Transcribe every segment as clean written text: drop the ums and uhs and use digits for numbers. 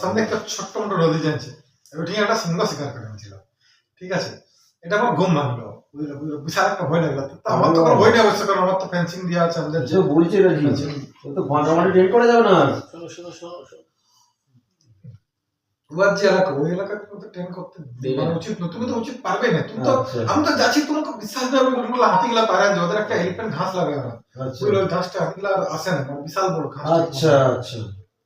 সামনে একটা ছোট্ট মোটো নদী জানছে, এবার ঠিক একটা সিংহ শিকার করে এনেছিল, ঠিক আছে। এটা আমার ঘুম ভাঙলো, বুঝলো বুঝলো, বিশাল একটা ভয় লাগলো। তো আমার তো কোনো ভয় নেই অবশ্য, কারণ আমার তো ফেন্সিং দেওয়া আছে আমাদের যে বলছে তো ঘন্টা ঘন্টা ট্রেন করে যাবে না। এবার যে এলাকা, ওই এলাকায় তুমি তো ট্রেন করতে মানে উচিত না, তুমি তো উচিত পারবে না। তুমি তো আমি তো যাচ্ছি, তোমাকে বিশ্বাস নেই, আমি ওগুলো হাতিগুলা পারে যে ওদের একটা এলিফ্যান্ট ঘাস লাগে ওরা, ওই ঘাসটা হাতিগুলা আসে না, মানে বিশাল বড় ঘাস। আচ্ছা আচ্ছা,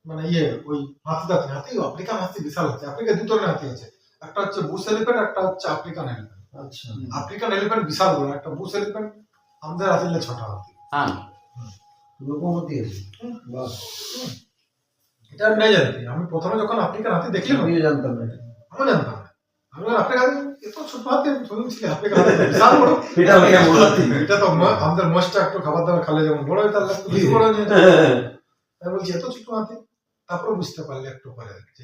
মানে ওই হাতি হাতি আফ্রিকান হাতি বিশাল আছে। আফ্রিকায় দুটো হাতি আছে, একটা হচ্ছে বুশ এলিফ্যান্ট, একটা হচ্ছে আফ্রিকান এলিফ্যান্ট। আচ্ছা, আফ্রিকান এলিফ্যান্ট বিশাল বড়, একটা বুশ এলিফ্যান্ট আমাদের আসলে ছোট হাতি। হ্যাঁ লোকমতি আছে। বাহ, এটা আমি নাই জানতি। আমি প্রথমে যখন আফ্রিকান হাতি দেখলাম, আমিও জানতাম না, আমি জানতাম না। আমি আফ্রিকান এত ছোট হাতি শুনছি, আফ্রিকান হাতি বিশাল বড়। এটা এটা তো আমাদের মোষটা একটু খাবার দাবার খালে যেমন বড় হয়, তার একটু বেশি বড় নিয়ে আমি বলছি এত ছোট হাতি। তারপরে বুঝতে পারলে একটু পরে যে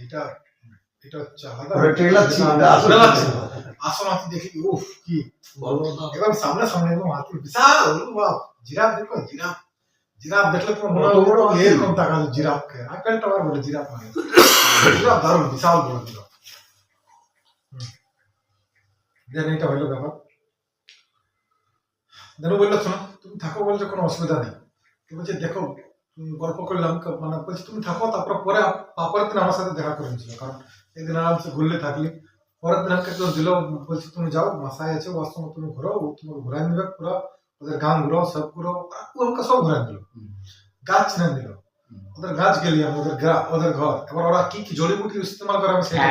এটা হচ্ছে আলাদা। আসল হাতি দেখি, উফ কি একদম সামনে সামনে একদম হাতি বিশাল। বাপ, জিরাফ দেখো, জিরাফ জিরাফ দেখলে তোমার মনে হবে এরকম তাকালো জিরাফকে। আপেলটা আবার বলে জিরাফ মানে জিরাফ দারুণ বিশাল বড় জিরাফ। দেন এটা হইলো ব্যাপার। দেন বললো শোনো, তুমি থাকো, বলছো কোনো অসুবিধা নেই। বলছে দেখো, গল্প করলাম, মানে বলছি তুমি থাকো, তারপরে পরের দিন আমার সাথে দেখা করেছিল, কারণ একদিন আরামসে ঘুরলে থাকলি। পরের দিন আমাকে একজন দিল, বলছি তুমি যাও, মাসায় আছে, ওর সঙ্গে তুমি ঘুরো, ও তোমাকে ঘুরাই নেবে পুরো, ওদের গান ঘুরো, সব ঘুরো, আমাকে সব ঘুরাই দিল, গাছ চিনে দিল। ওদের গাছ গেলি আমি, ওদের ঘর। এবার ওরা কি কি জড়িবুটি ইস্তেমাল করে আমি সেটা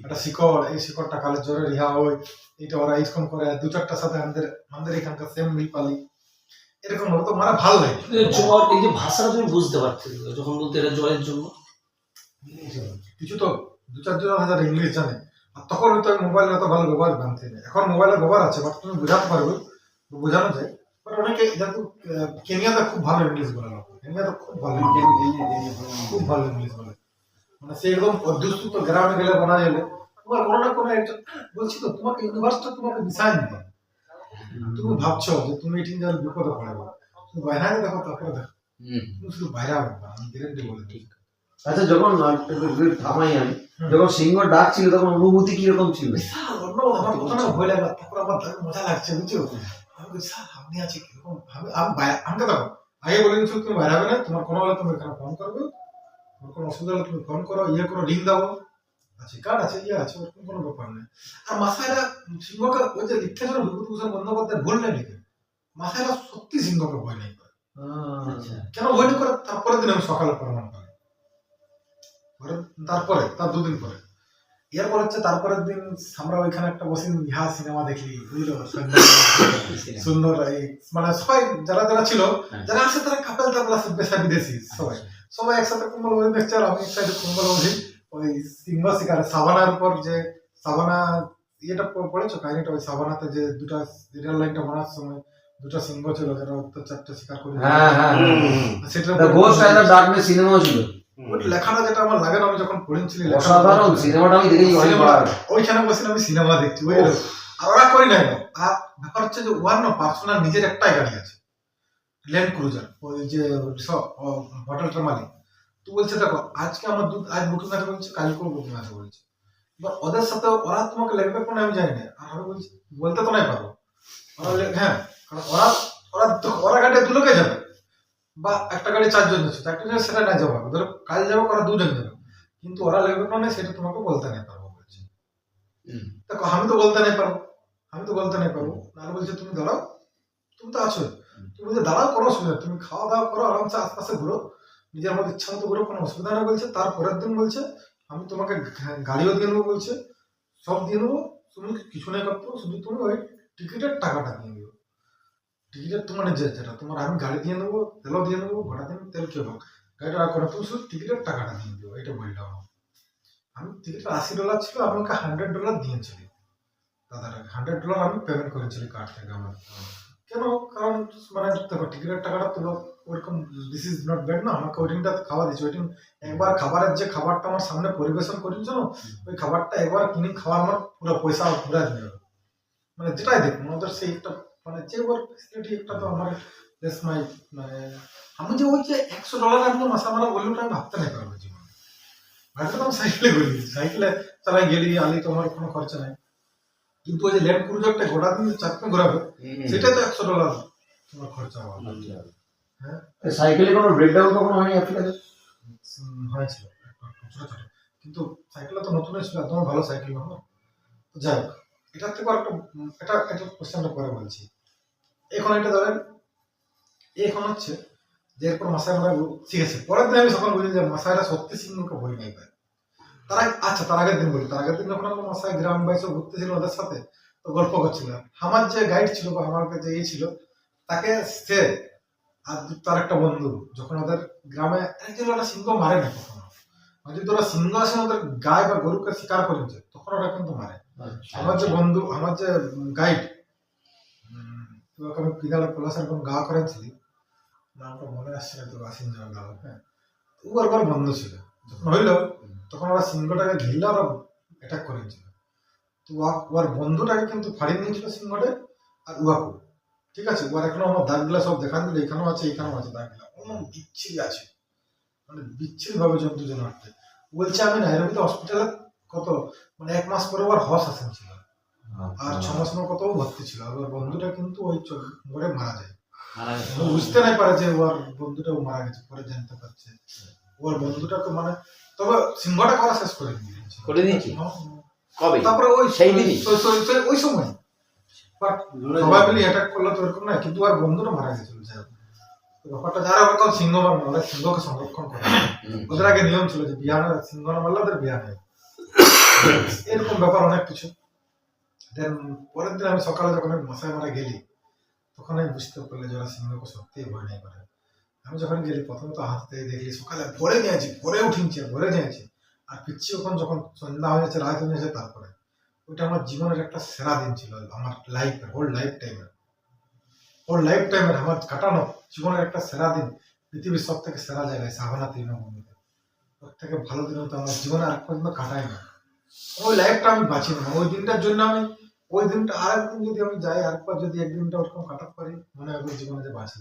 একটা শিকড়, এই শিকড়টা কালের জ্বরে রিহা হয়, এটা ওরা ইস্কন করে, দু চারটার সাথে আমাদের এখানকার সেম মিল পালি, এরকম হলো। তো মানে ভালো লাগে জ্বর, এই যে ভাষাটা তুমি বুঝতে পারছি যখন বলতে এটা জ্বরের জন্য। কিছু তো 2-4 হাজার ইংলিশ জানে, আর তখন হয়তো মোবাইলের এত ভালো ব্যবহার জানতে নেই। এখন মোবাইলের ব্যবহার আছে, বাট তুমি বোঝাতে পারবে, বোঝানো যায়। বাট অনেকে যেহেতু কেনিয়াতে খুব ভালো ইংলিশ বলে, কেনিয়াতে খুব ভালো ইংলিশ বলে, মানে সে একদম অধ্যুষিত গ্রামে গেলে বলা গেলে তোমার কোনো না কোনো একটা বলছি তো, তোমাকে ইউনিভার্সটা তোমাকে দিশায় নিবে। তুমি ভাবছো যে তুমি এটি যার বিপদে পড়বে, তুমি বাইরে দেখো, তারপরে দেখো তুমি শুধু বাইরে হবে, আমি গ্যারেন্টি বলে ঠিক। আচ্ছা, যখন থামাই আমি, যখন সিংহ ডাক ছিল তখন অনুভূতি কিরকম ছিল? আমার প্রথমে ভয় লাগলো, তারপর আমার মজা লাগছে, বুঝছো। আমি বলছি স্যার আপনি আছে কিরকম, আমাকে দেখো আগে বলে দিচ্ছ তুমি বাইরে হবে না, তোমার কোনো হলে তুমি এখানে ফোন করবে, তোমার কোনো অসুবিধা হলে তুমি ফোন করো, করো, রিং দাও, আছে কার্ড আছে, আছে, ওরকম কোনো ব্যাপার নেই। আর মাসায়রা সিংহকে ওই যে লিখেছিল বিভূতিভূষণ বন্দ্যোপাধ্যায়, ভুল নেই লিখে, মাসায়রা সত্যি সিংহকে ভয় নেই করে। কেন ভয় নেই করে, তারপরের দিন আমি সকালে প্রমাণ করি। তারপরে তার 2 দিন পরে, এরপর হচ্ছে তারপরের দিন আমরা ওইখানে একটা বসে সিনেমা দেখলি, বুঝলো, সুন্দর। এই মানে সবাই যারা যারা ছিল, যারা আসে তারা কাপেল টাপেল আছে, পেশা বিদেশি সবাই একসাথে কুম্বল বই দেখছে, আর আমি এক সাইডে কুম্বল বসি। ওই সিংহ শিকারে সাবানার উপর যে সাবানা ইয়েটা পড়েছো কাহিনীটা, ওই সাবানাতে যে দুটা রিয়েল লাইনটা বানার সময় দুটা সিংহ ছিল যারা অত্যাচারটা শিকার করে, সেটা সিনেমা ছিল। লেখাটা যেটা আমার লাগে না, আমি যখন পড়েছিলি অসাধারণ সিনেমাটা, আমি দেখেছি অনেকবার। ওইখানে বসে আমি সিনেমা দেখছি, আর ওরা করি নাই না। আর ব্যাপার হচ্ছে যে ওয়ার না পার্সোনাল নিজের একটাই গাড়ি আছে, ল্যান্ড ক্রুজার, ওই যে হোটেলটার মালিক। তো বলছে দেখো আজকে আমার আজ বুকিং আছে বলছে, কালকেও বুকিং আছে বলছে। এবার ওদের সাথে ওরা তোমাকে লাগবে কোনো আমি জানি না, আর আমি বলছি বলতে তো নাই পারবো। ওরা হ্যাঁ, কারণ ওরা গাড়ি 2 লোকে যাবে, বা একটা গাড়ি 4 জন যাচ্ছে, একটা গাড়ি সেটা না যাবে, ধরো কাজ যাবে, ওরা 2 জন যাবে, কিন্তু ওরা লাগবে কোনো সেটা তোমাকে বলতে নাই পারবো বলছে। দেখো আমি তো বলতে নাই পারবো, আর বলছে তুমি দাঁড়াও, তুমি তো আছো, তুমি বলছে দাঁড়াও, কোনো অসুবিধা, তুমি খাওয়া দাওয়া করো, আরামসে আশপাশে ঘুরো, নিজের মতো ইচ্ছা মতো ঘুরো, কোনো অসুবিধা নেই বলছে। তারপরের দিন বলছে আমি তোমাকে গাড়িও দিয়ে নেবো বলছে, সব দিয়ে নেবো, তুমি কিছু নেই করতে, শুধু তুমি ওই টিকিটের টাকাটা দিয়ে দেবো। টিকিটের তোমার যেটা তোমার, আমি গাড়ি দিয়ে নেবো, তেলও দিয়ে নেবো, ভাড়া দিয়ে তেল কেউ হোক, গাড়িটা করে তুমি শুধু টিকিটের টাকাটা দিয়ে দেবো, এটা বললাম। আমি টিকিটটা $80 ছিল, আমি ওকে $100 দিয়েছিলি, দাদার $100 আমি পেমেন্ট করেছিলি কার্ড থেকে আমার। কেন, কারণ মানে দেখো টিকিটের টাকাটা তো ওরকম দিস ইজ নট ব্যাড না, আমাকে ওইটিংটা খাওয়া দিচ্ছে, ওইটিং একবার খাবারের যে খাবারটা আমার সামনে পরিবেশন করেছিল, ওই খাবারটা একবার কিনে খাওয়া আমার পুরো পয়সা ঘুরে দিল, মানে যেটাই দেখুন ওদের সেই একটা মানে যে ওর ফেসিলিটি একটা তো আমার দেশ মাই, মানে আমি যে ওই যে $100 একদম মাসা মারা বললো আমি ভাবতে নাই পারবো জীবনে, ভাড়াটা তো আমি সাইকেলে গেলি, সাইকেলে চালাই গেলি আলি, তোমার কোনো খরচা নাই। কিন্তু ওই যে ল্যান্ড ক্রুজারটা গোটা দিন চারটে ঘোরাবে, সেটা তো $100 তোমার খরচা হবে। হ্যাঁ, সাইকেলে কোনো ব্রেকডাউন কখনো হয়নি আপনাদের? হয়েছিল একটু ছোট ছোট, কিন্তু সাইকেলটা তো নতুন ছিল, একদম ভালো সাইকেল না। তো যাই হোক, এটার থেকে একটা এটা কোশ্চেনটা পরে বলছি। এখন এটা ধরেন, এখন হচ্ছে যে এরপর মাসায় আমরা শিখেছি, পরের দিন আমি সকাল বুঝি যে মাসায়রা সত্যি সিংহকে বই নাই পায়। তার আগের দিন বলি, তার আগের দিন যখন আমরা মাসায় গ্রাম বাইসে ঘুরতেছিল ওদের সাথে, তো গল্প করছিলাম। আমার যে গাইড ছিল বা আমার কাছে যে ছিল, তাকে সে আর তার একটা বন্ধু যখন ওদের গ্রামে একজন ওরা সিংহ মারে না কখনো, মানে যদি ওরা সিংহ আসে ওদের গায়ে বা গরুকে শিকার করেছে তখন ওরা কিন্তু মারে। আমার যে বন্ধু, আমার যে গাইড, আমি পিদালা পলাশ এরকম গা করেছিলি, নামটা মনে আসছে না, তো আসিন যাওয়ার গা। হ্যাঁ, ওর বন্ধু ছিল, যখন হইল তখন ওরা সিংহটাকে ঘিরলে ওরা অ্যাটাক করেছিল। তো ওর বন্ধুটাকে কিন্তু ফাড়িয়ে নিয়েছিল সিংহটা, আর উহাকে, ঠিক আছে, ওর এখনো আমার দাগগুলা সব দেখান দিল, এখানেও আছে এখানেও আছে দাগগুলা, কোনো বিচ্ছিরি আছে, মানে বিচ্ছিরি ভাবে জন্তু যেন আটকে। বলছে আমি নাইরোবিতে হসপিটালে কত, মানে 1 মাস পরে ওর হস আসেন ছিল, আর 6 মাস পর কত ভর্তি ছিল, আর ওর বন্ধুটা কিন্তু ওই মরে মারা যায়। ও বুঝতে নাই পারে যে ওর বন্ধুটাও মারা গেছে, পরে জানতে পারছে ওর বন্ধুটাকে, মানে তবে সিংহটা করা শেষ করে দিয়েছি। কবে? তারপরে ওই সেই দিনই? ওই সময় বাট সবাই মিলে অ্যাটাক করলো তো এরকম না, কিন্তু আর বন্ধুরা মারা গেছিল। যাই হোক, ব্যাপারটা যারা ওরকম সিংহ মারবে ওরা সিংহকে সংরক্ষণ করে। ওদের আগে নিয়ম ছিল যে বিয়া না, সিংহ না মারলে ওদের বিয়া নেই, এরকম ব্যাপার অনেক কিছু। দেন পরের দিন আমি সকালে যখন মশাই মারা গেলি, তখন আমি বুঝতে পারলাম যে ওরা সিংহকে সত্যিই ভয় নেই করে। আমি যখন গেলি প্রথমে তো হাতে দেখলি সকালে ভোরে নিয়েছি, ভোরে উঠিনছি, ভোরে নিয়েছি, আর পিচ্ছি ওখানে যখন সন্ধ্যা হয়ে যাচ্ছে, রাত হয়ে যাচ্ছে, তারপরে ওইটা আমার জীবনের একটা সেরা দিন ছিল, আমার লাইফের হোল লাইফ টাইমের আমার কাটানো জীবনের একটা সেরা দিন। পৃথিবীর সব থেকে সেরা জায়গায় সাভানা তৃণভূমিতে, ওর থেকে ভালো দিন তো আমার জীবনে আর পর্যন্ত কাটাই না। ওই লাইফটা আমি বাঁচি না, ওই দিনটার জন্য আমি, ওই দিনটা আর একদিন যদি আমি যাই, আরেকবার যদি একদিনটা ওরকম কাটাতে পারি, মনে হয় ওই জীবনে যে বাঁচি।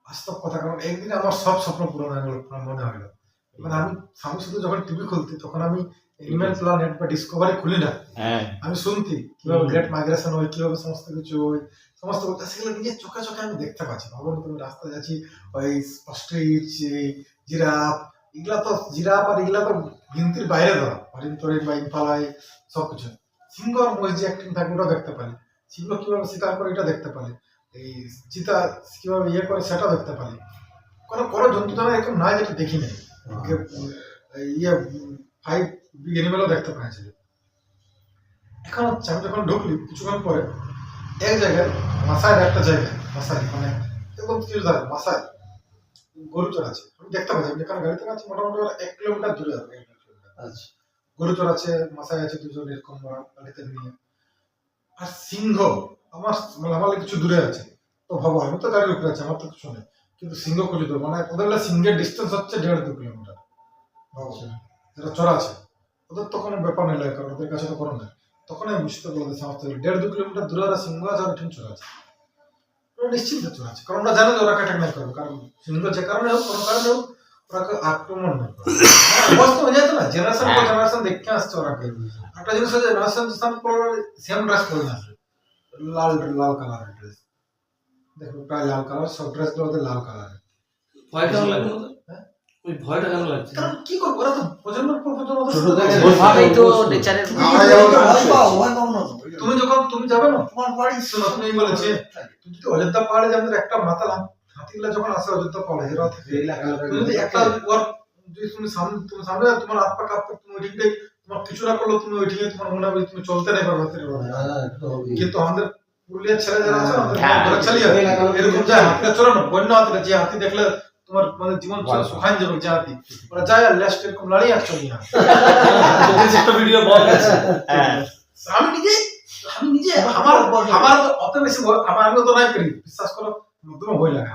বাস্তব কথা, কারণ একদিনে আমার সব স্বপ্ন পূরণ হয়ে গেল মনে হলো। মানে আমি শুধু যখন টিভি খুলতি তখন আমি এনিম্যাল প্ল্যানেট বা ডিসকভারি খুলি না, আমি শুনতি কিভাবে গ্রেট মাইগ্রেশন হয়, কিভাবে সমস্ত কিছু হয়, সমস্ত কথা সেগুলো নিজের চোখে চোখে আমি দেখতে পাচ্ছি। ভাবুন তুমি রাস্তায় যাচ্ছি, ওই অস্ট্রিচ, জিরাফ, এগুলা তো জিরাফ আর এগুলা তো গিনতির বাইরে ধরা, হরিণ বা ইম্পালায় সবকিছু। সিংহ আর মহিষ যে অ্যাক্টিং থাকে ওটাও দেখতে পারি, সিংহ কিভাবে শিকার করে এটা দেখতে পারি, এই চিতা কিভাবে ইয়ে করে সেটা দেখতে পারি। কোনো জন্তু তো এরকম নয় যেটা দেখি নাই, ইয়ে 5 এনিমেলও দেখতে পাইছিল। এখন হচ্ছে আমি যখন ঢুকলি কিছুক্ষণ পরে এক জায়গায় মাসায়, একটা জায়গায় মাসায়, মানে একদম মাসায় গরু চড় আছে, আমি দেখতে পাচ্ছি। আমি যেখানে গাড়িতে আছি মোটামুটি 1 কিলোমিটার দূরে হবে। আচ্ছা, গরু চড় আছে, মাসায় আছে দুজন এরকম গাড়িতে নিয়ে, আর সিংহ আমার মানে কিছু দূরে আছে। তো ভাবো আমি তো গাড়ির উপরে আছি, আমার তো কিছু নেই, কিন্তু সিংহ খুঁজে দেবো, মানে ওদের সিংহের ডিস্টেন্স হচ্ছে 1.5-2 কিলোমিটার। ভাবো যেটা চড়া আছে, ওদের তো কোনো ব্যাপার নেই, কারণ ওদের কাছে তো কোনো নেই। তখন আমি বুঝতে পারলাম সমস্ত 1.5-2 কিলোমিটার দূরে ওরা সিংহ আছে, আর ঠিক চড়া আছে, ওরা নিশ্চিন্ত চড়া আছে, কারণ ওরা জানে যে ওরা অ্যাটাক নাই করবে, কারণ সিংহ যে কারণে হোক, কোনো কারণে হোক, ওরাকে আক্রমণ নেই করবে। অবস্থা হয়ে যেত না, জেনারেশন পর জেনারেশন দেখতে আসছে ওরাকে। একটা জিনিস হচ্ছে জেনারেশন পর সেম ড্রেস পরে আসে, লাল কালারের ড্রেস, দেখো প্রায় লাল কালার, সব ড্রেসগুলো ওদের লাল কালারের। ভয় কেন লাগে ওদের? ওই ভয়টা কেন লাগছে? কারণ কি করবো, ওরা তো প্রজন্মের পর প্রজন্ম ছোট থেকে ওইভাবেই তো নেচারের তুমি যাবে না, তোমার বাড়ি শোনো, তুমি বলেছে তুমি যদি অযোধ্যা পাহাড়ে যাবে, একটা মাতালাম হাতিগুলা যখন আসে অযোধ্যা পাহাড়ে, এরা তুমি যদি একটা ওর যদি তুমি সামনে তোমার হাত পা কাঁপবে, তুমি ওই ঠিকটাই, তোমার কিছু না করলো তুমি ওই ঠিকই তোমার মনে হবে তুমি চলতে নেই পারবে। কিন্তু আমাদের পুরুলিয়ার ছেলে যারা আছে না, চালিয়ে এরকম যায় হাতিটা চড়ানো, বন্য হাতিটা, যে হাতি দেখলে তোমার মানে জীবন সুখান যাবে, যে হাতি ওরা যায় আর লাস্ট এরকম লড়াই আর চলি না। একটা ভিডিও বল আছে। আমি নিজে আমার অত বেশি আমি তো নাই করি, বিশ্বাস করো, তোমার ভয় লাগে,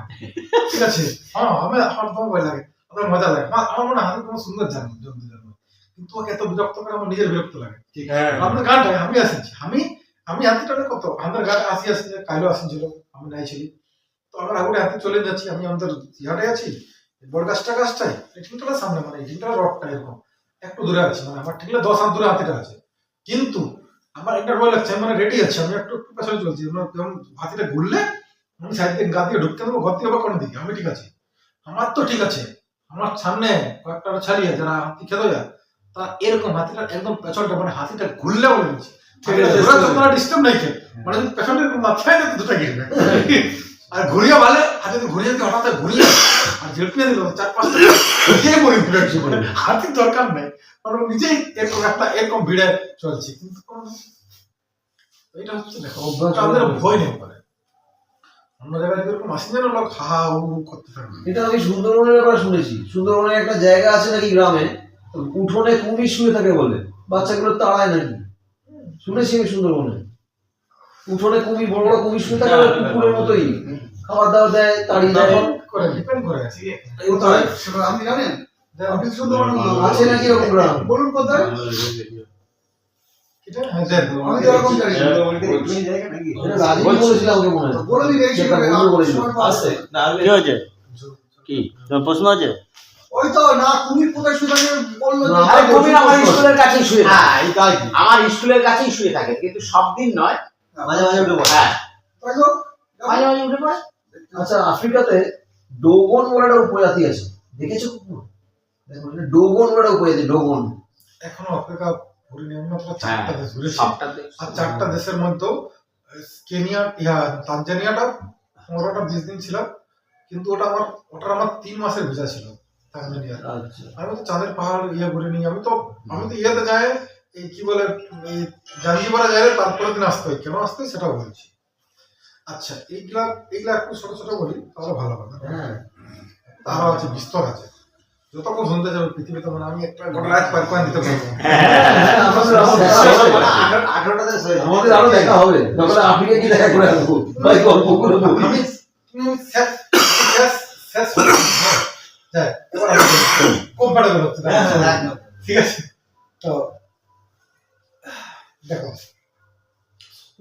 ঠিক আছে, হ্যাঁ আমার তোমার ভয় লাগে, আমার মজা লাগে, আমার মনে হয় তোমার সুন্দর জন্তু জানো, কিন্তু ওকে এত বিরক্ত করে আমার নিজের বিরক্ত লাগে। আপনার গানটা আমি আসেছি, আমি হাতিটা কত আমাদের গান আসছে, কাইলো আসেছিল, আমি নাই ছিলি, তো আমরা আগুনে হাতে চলে যাচ্ছি, আমি আমাদের ইয়ারে আছি, বড় গাছটাই এই ঠিকটা সামনে, মানে এই ঠিকটা রডটা এরকম একটু দূরে আছে, মানে আমার ঠিকলে 10 হাত দূরে হাতিটা আছে, কিন্তু আমার একটা ভয় লাগছে, আমি মানে রেডি আছি, আমি একটু একটু পেছনে চলছি, যেমন হাতিটা ঘুরলে আমি সাইড দিয়ে গা দিয়ে ঢুকতে দেবো, ঘর দিয়ে হবে কোনো দিকে, আমি ঠিক আছে, আমার তো ঠিক আছে, আমার সামনে কয়েকটা ছাড়িয়ে যারা হাতি খেতে যায়, তা এরকম হাতিটা একদম পেছনটা, মানে হাতিটা ঘুরলে বলে দিচ্ছি ডিস্টার্ব নাই খেয়ে, মানে যদি পেছনটা এরকম মাথায় না দুটা গিরবে, আর ঘুরিয়ে ভালে হাতে ঘুরিয়ে দিয়ে হঠাৎ ঘুরিয়ে আর ঝেড়পিয়ে দিল 4-5টা খেয়ে পড়ে দিল, হাতির দরকার নেই, কারণ নিজেই এরকম একটা এরকম ভিড়ে চলছে, কিন্তু এটা হচ্ছে দেখো আমাদের ভয় নেই পারে, অন্য জায়গায় এরকম আসেন যেন লোক হা হা হু হু করতে পারবে। এটা আমি সুন্দরবনের ব্যাপারে শুনেছি, সুন্দরবনে একটা জায়গা আছে নাকি গ্রামে, উঠোনে কুমির শুয়ে থাকে বলে, বাচ্চাগুলো তাড়ায় নাকি, শুনেছি আমি সুন্দরবনে উঠোনে কুমির, বড় বড় কুমির শুয়ে থাকে, কুকুরের মতোই খাবার দাবার দেয়, তাড়িয়ে দেয়, ডিপেন্ড করে আছে কোথায় সেটা আপনি জানেন? আপনি সুন্দরবনে আছে নাকি এরকম গ্রাম? বলুন কোথায়? এটা হ্যাঁ দেন আমি তো এরকম জানি না। এটা রাজীব বলেছিল আমাকে মনে হয়, বলে দিন এই সেটা সময় বন্ধু বলেছিল। সময় পাস। আছে না হলে কি হয়েছে? কি তোমার প্রশ্ন আছে? ওই তো না কুমির কোথায় শুয়ে থাকে বললো যে না, আরে কুমির আমার স্কুলের কাছেই শুয়ে থাকে। হ্যাঁ, এই তাই কি? আমার স্কুলের কাছেই শুয়ে থাকে, কিন্তু সব দিন নয়। মাঝে মাঝে উঠে পড়ে। হ্যাঁ, তাই তো? মাঝে মাঝে উঠে পড়ে। আচ্ছা, আফ্রিকাতে ডোগন বলে একটা উপজাতি আছে, দেখেছো কখনো? দেখো, এটা ডোগন বলে একটা উপজাতি, ডোগন। এখনো আফ্রিকা ঘুরিনি, আমি মাত্র 4টা দেশ ঘুরেছি, সবটা দেশ। আর 4টা দেশের মধ্যেও কেনিয়া তানজানিয়াটা 15টা 20 দিন ছিলাম, কিন্তু ওটার আমার 3 মাসের ভিসা ছিল তানজানিয়া। আচ্ছা, আমি তো চাঁদের পাহাড় ঘুরিনি, আমি তো ইয়েতে যাই, এই কি বলে এই জাঞ্জিবারে যাই, তারপরে দিন আসতে হয়, কেন আসতে হয় সেটাও বলছি। আচ্ছা, এইগুলা একটু ছোট ছোট বলি তাহলে ভালো হবে। হ্যাঁ, আরো আছে, বিস্তর আছে, যতক্ষণ শুনতে যাবে পৃথিবীতে, মানে আমি একটা গোটা রাত পার করে দিতে পারবো। আমাদের আরো দেখা হবে, তারপরে আফ্রিকা কি দেখা করে আসবো ভাই, গল্প করবো। আমি শেষ হ্যাঁ, এবার কমফর্টেবল হচ্ছে, ঠিক আছে? তো দেখো,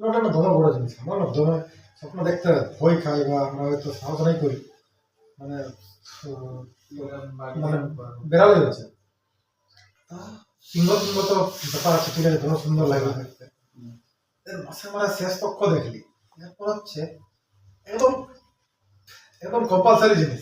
ওটা না দমে বড় জিনিস, আমার না দমে স্বপ্ন দেখতে ভয় খাই, বা আমরা হয়তো সাহস নাই করি, মানে মানে বেড়ালে হচ্ছে সিংহ তো ব্যাপার আছে, ঠিক আছে, তোমার সুন্দর লাগবে দেখতে, এর মাসে মারা শেষ পক্ষ দেখলি, এরপর হচ্ছে একদম একদম কম্পালসারি জিনিস,